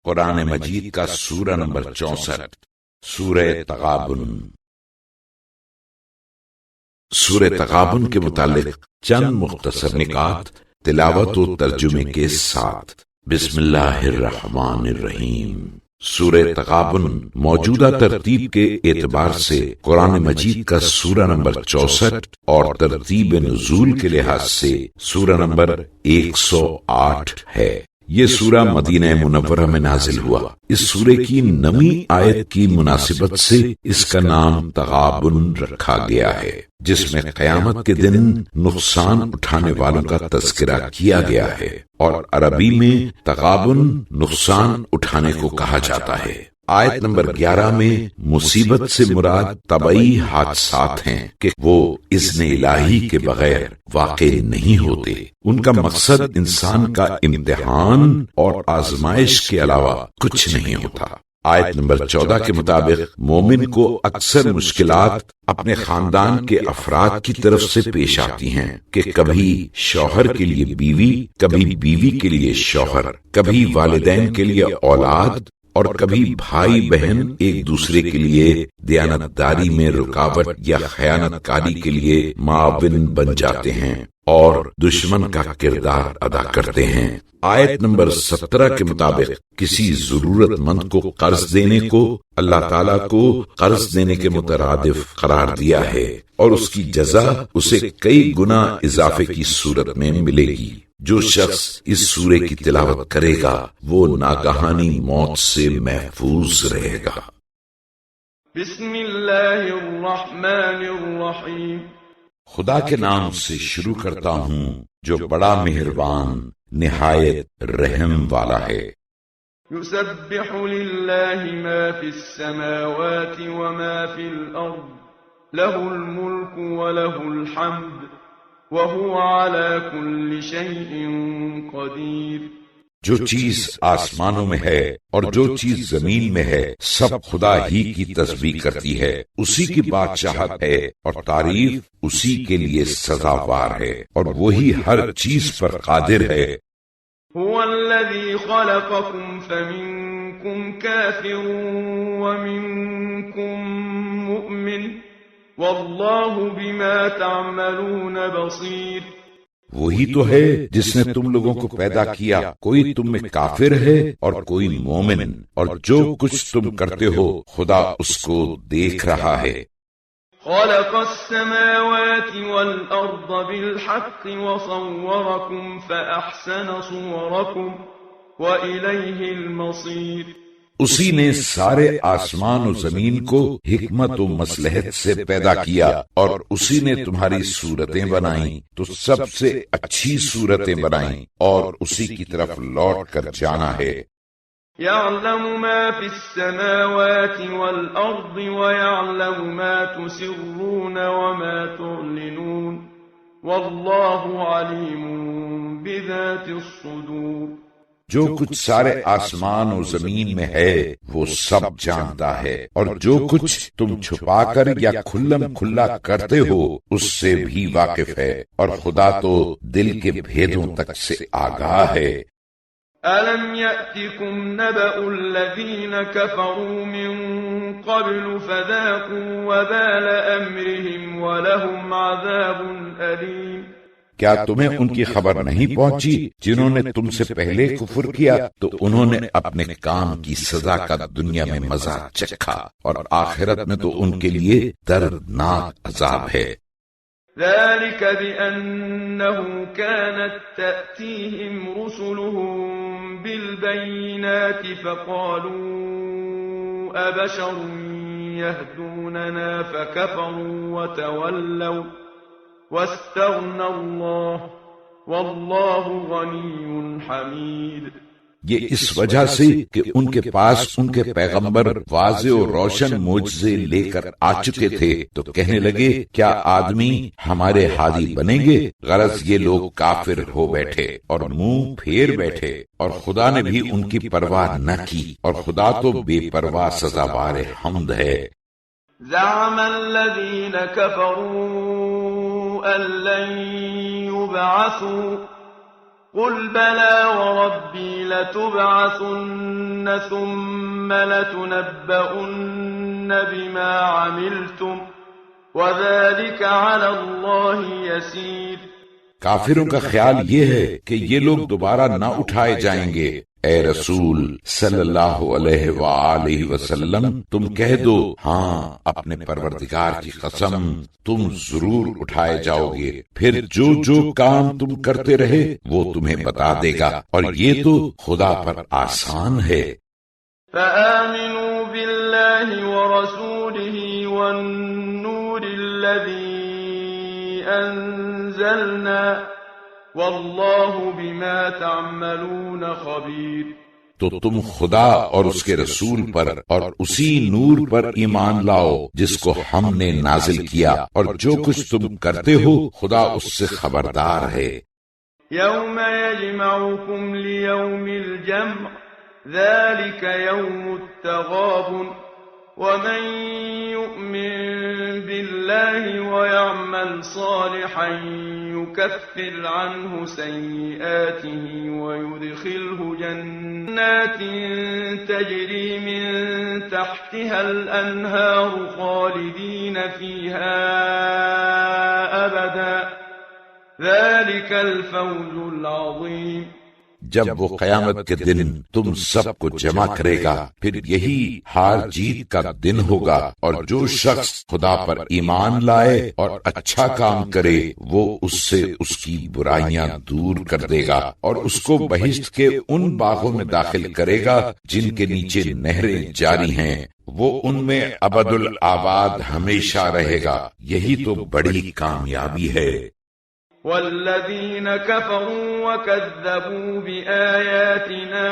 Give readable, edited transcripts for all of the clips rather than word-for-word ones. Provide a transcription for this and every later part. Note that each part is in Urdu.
قرآن مجید کا سورہ نمبر 64 سورہ تغابن۔ سورہ تغابن کے متعلق چند مختصر نکات تلاوت و ترجمے کے ساتھ۔ بسم اللہ الرحمن الرحیم۔ سورہ تغابن موجودہ ترتیب کے اعتبار سے قرآن مجید کا سورہ نمبر 64 اور ترتیب نزول کے لحاظ سے سورہ نمبر 108 ہے۔ یہ سورہ مدینہ منورہ میں نازل ہوا۔ اس سورے کی 9ویں آیت کی مناسبت سے اس کا نام تغابن رکھا گیا ہے، جس میں قیامت کے دن نقصان اٹھانے والوں کا تذکرہ کیا گیا ہے، اور عربی میں تغابن نقصان اٹھانے کو کہا جاتا ہے۔ آیت نمبر 11 میں مصیبت سے مراد طبعی حادثات ہیں کہ وہ اذن الہی کے بغیر واقع نہیں ہوتے۔ ان کا مقصد انسان کا امتحان اور آزمائش کے علاوہ کچھ نہیں ہوتا۔ آیت نمبر 14 کے مطابق مومن کو اکثر مشکلات اپنے خاندان کے افراد کی طرف سے پیش آتی ہیں کہ کبھی شوہر کے لیے بیوی، کبھی بیوی کے لیے شوہر، کبھی والدین کے لیے اولاد، اور کبھی بھائی بہن ایک دوسرے کے لیے دیانت داری میں رکاوٹ یا خیانت کاری کے لیے معاون بن جاتے ہیں اور دشمن کا کردار ادا کرتے ہیں۔ آیت نمبر 17 کے مطابق کسی ضرورت مند کو قرض دینے کو اللہ تعالیٰ کو قرض دینے کے مترادف قرار دیا ہے، اور اس کی جزا اسے کئی گنا اضافے کی صورت میں ملے گی۔ جو شخص اس سورے کی تلاوت کرے گا وہ ناگہانی موت سے محفوظ رہے گا۔ بسم اللہ الرحمن الرحیم۔ خدا کے نام سے شروع کرتا ہوں جو بڑا مہربان نہایت رحم والا ہے۔ یسبح للہ ما فی السماوات وما فی الارض له الملک وله الحمد وَهُوَ عَلَى كُلِّ شَيْءٍ قَدِيرٌ۔ جو چیز آسمانوں میں ہے اور جو چیز زمین میں ہے سب خدا ہی کی تسبیح کرتی ہے، اسی کی بادشاہت ہے اور تعریف اسی کے لیے سزاوار ہے، اور وہی ہر چیز پر قادر ہے۔ هُوَ الَّذِي خَلَقَكُمْ فَمِنكُمْ كَافِرٌ وَمِنكُمْ مُؤْمِنٌ واللہ بما تعملون بصیر۔ وہی تو ہے جس نے تم لوگوں کو پیدا کیا، کوئی تم میں کافر ہے اور کوئی مومن، اور جو کچھ تم کرتے ہو خدا اس کو دیکھ رہا ہے۔ خلق السماوات والارض بالحق وصورکم فاحسن صورکم والیہ المصیر۔ اسی نے سارے آسمان و زمین کو حکمت و مصلحت سے پیدا کیا، اور اسی نے تمہاری صورتیں بنائیں تو سب سے اچھی صورتیں بنائیں، اور اسی کی طرف لوٹ کر جانا ہے۔ یعلم ما فی السماوات والارض ویعلم ما تسرون وما تعلنون واللہ علیم بذات الصدور۔ جو کچھ سارے آسمان و زمین میں ہے وہ سب جانتا ہے، اور جو کچھ تم چھپا کر یا کھلم کھلا کرتے ہو اس سے بھی واقف ہے، اور خدا تو دل کے بھیدوں تک سے آگاہ ہے۔ أَلَمْ يَأْتِكُمْ نَبَأُ الَّذِينَ كَفَرُوا مِن قَبْلُ فَذَاقُوا وَبَالَ أَمْرِهِمْ وَلَهُمْ عَذَابٌ أَلِيمٌ۔ کیا تمہیں ان کی خبر نہیں پہنچی جنہوں نے تم سے پہلے کفر کیا تو انہوں نے اپنے کام کی سزا کا دنیا میں مزہ چکھا، اور آخرت میں تو ان کے لیے دردناک عذاب ہے۔ ذلك بأنه كانت تأتيهم رسلهم بالبينات فقالوا أبشر يهدوننا فكفروا وتولوا واستغنى الله والله غني حميد۔ یہ اس وجہ سے کہ ان کے پاس ان کے پیغمبر واضح و روشن معجزے لے کر آ چکے تھے تو کہنے لگے کیا آدمی ہمارے ہادی بنیں گے؟ غرض یہ لوگ کافر ہو بیٹھے اور منہ پھیر بیٹھے، اور خدا نے بھی ان کی پرواہ نہ کی، اور خدا تو بے پرواہ سزاوار حمد ہے۔ زعم الذين كفروا أن لن يبعثوا قل بلى وربي لتبعثن ثم لتنبؤن بما عملتم وذلك على الله يسير۔ کافروں کا خیال یہ ہے کہ یہ لوگ دوبارہ نہ اٹھائے جائیں گے۔ اے رسول صلی اللہ علیہ وآلہ وسلم، تم کہہ دو ہاں اپنے پروردگار کی قسم تم ضرور اٹھائے جاؤ گے، پھر جو جو کام تم کرتے رہے وہ تمہیں بتا دے گا، اور یہ تو خدا پر آسان ہے۔ فآمنوا بالله ورسوله والنور الذي أنزلنا والله بما تعملون خبير۔ تو تم خدا اور اس کے رسول پر اور اسی نور پر ایمان لاؤ جس کو ہم نے نازل کیا، اور جو کچھ تم کرتے ہو خدا اس سے خبردار ہے۔ يوم يجمعكم ليوم الجمع ذلك يوم التغابن ومن يؤمن بالله ويعمل صالحا يكفر عنه سيئاته ويدخله جنات تجري من تحتها الأنهار خالدين فيها أبدا ذلك الفوز العظيم۔ جب وہ قیامت کے دن تم سب کو جمع کرے گا، پھر یہی ہار جیت کا دن ہوگا، اور جو شخص خدا پر ایمان لائے اور اچھا کام کرے وہ اس سے اس کی برائیاں دور کر دے گا، اور اس کو بہشت کے ان باغوں میں داخل کرے گا جن کے نیچے نہریں جاری ہیں، وہ ان میں ابد الآباد ہمیشہ رہے گا۔ یہی تو بڑی کامیابی ہے۔ والذين كفروا وكذبوا بآياتنا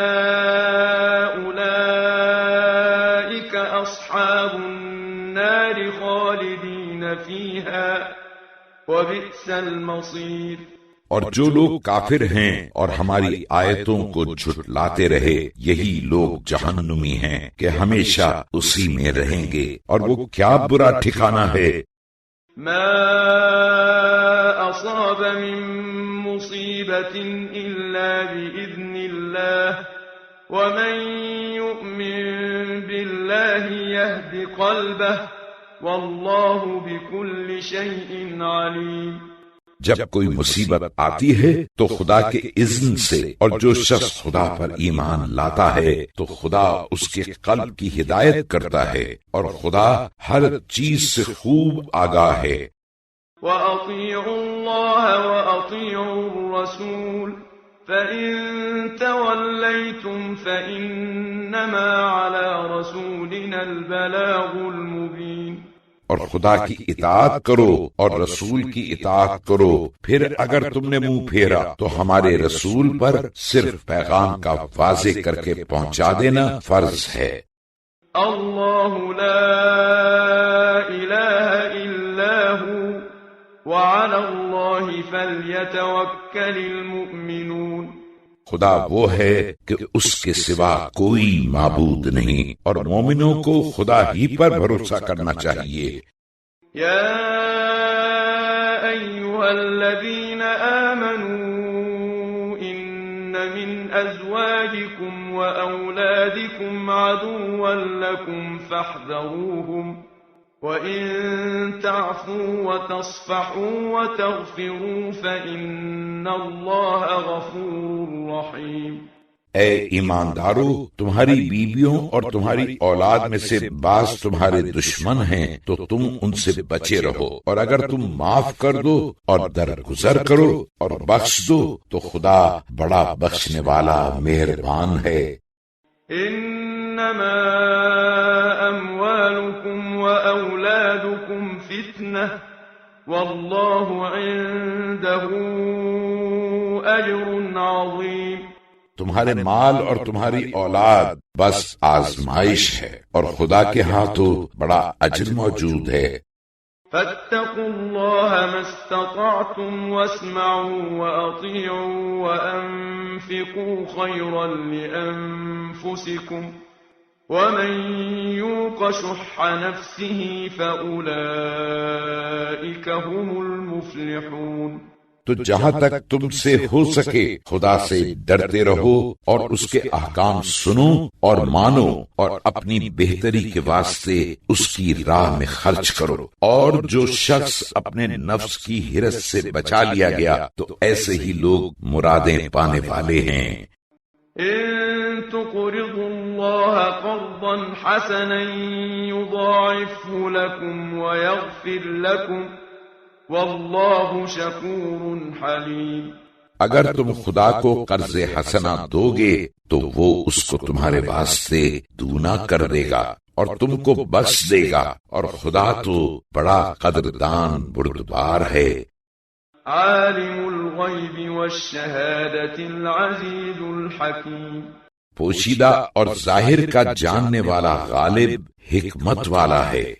أولئك أصحاب النار خالدين فيها وبئس المصير۔ اور جو لوگ کافر ہیں اور ہماری آیتوں کو جھٹلاتے رہے یہی لوگ جہنمی ہیں کہ ہمیشہ اسی میں رہیں گے، اور وہ کیا برا ٹھکانہ ہے۔ ما أصاب من مصيبة إلا بإذن الله ومن يؤمن بالله يهد قلبه والله بكل شيء عليم۔ جب کوئی مصیبت آتی ہے تو خدا کے اذن سے، اور جو شخص خدا پر ایمان لاتا ہے تو خدا اس کے قلب کی ہدایت کرتا ہے، اور خدا ہر چیز سے خوب آگاہ ہے۔ وَأَطِيعُوا اللَّهَ وَأَطِيعُوا الرَّسُولَ فَإِن تَوَلَّيْتُمْ فَإِنَّمَا عَلَى رَسُولِنَا الْبَلَاغُ الْمُبِينُ۔ اور خدا کی اطاعت کرو اور رسول کی اطاعت کرو، پھر اگر تم نے منہ پھیرا تو ہمارے رسول پر صرف پیغام کا واضح کر کے پہنچا دینا فرض ہے۔ اللہ لا الہ الا ہو وعلی اللہ فلیتوکل المؤمنون۔ خدا وہ ہے کہ اس کے سوا کوئی معبود نہیں، اور مومنوں کو خدا ہی پر بھروسہ کرنا چاہیے۔ یا ایھا الذین آمنوا ان من ازواجکم واولادکم عدوا لکم فاحذروہم وَإِن تَعْفُوا وَتَصْفَحُوا وَتَغْفِرُوا فَإِنَّ اللَّهَ غَفُورٌ رَحِيمٌ۔ اے ایماندارو، تمہاری بیویوں اور تمہاری اولاد میں سے بعض تمہارے دشمن ہیں تو تم ان سے بچے رہو، اور اگر تم معاف کر دو اور درگزر کرو اور بخش دو تو خدا بڑا بخشنے والا مہربان ہے۔ انما اموالکم واولادکم فتنہ واللہ عنده اجر عظیم۔ تمہارے مال اور تمہاری اولاد بس آزمائش ہے، اور خدا کے ہاں تو بڑا اجر موجود ہے۔ فاتقوا الله ما استطعتم واسمعوا وأطيعوا وأنفقوا خيرا لأنفسكم ومن يوق شح نفسه فأولئك هم المفلحون۔ تو جہاں تک تم سے ہو سکے خدا سے ڈرتے رہو اور اس کے احکام سنو اور مانو اور اپنی بہتری کے واسطے اس کی راہ میں خرچ کرو، اور جو شخص اپنے نفس کی ہرس سے بچا لیا گیا تو ایسے ہی لوگ مرادیں پانے والے ہیں۔ إن تقرضوا الله قرضا حسنا يضاعفه لكم ويغفر لكم والله شكور حليم۔ اگر تم خدا کو قرض حسنہ دو گے تو وہ اس کو تمہارے واسطے دونا کر دے گا اور تم کو بخش دے گا، اور خدا تو بڑا قدردان بردبار ہے۔ عالم الغیب والشہادة العزیز الحکیم، پوشیدہ اور ظاہر کا جاننے والا غالب حکمت والا ہے۔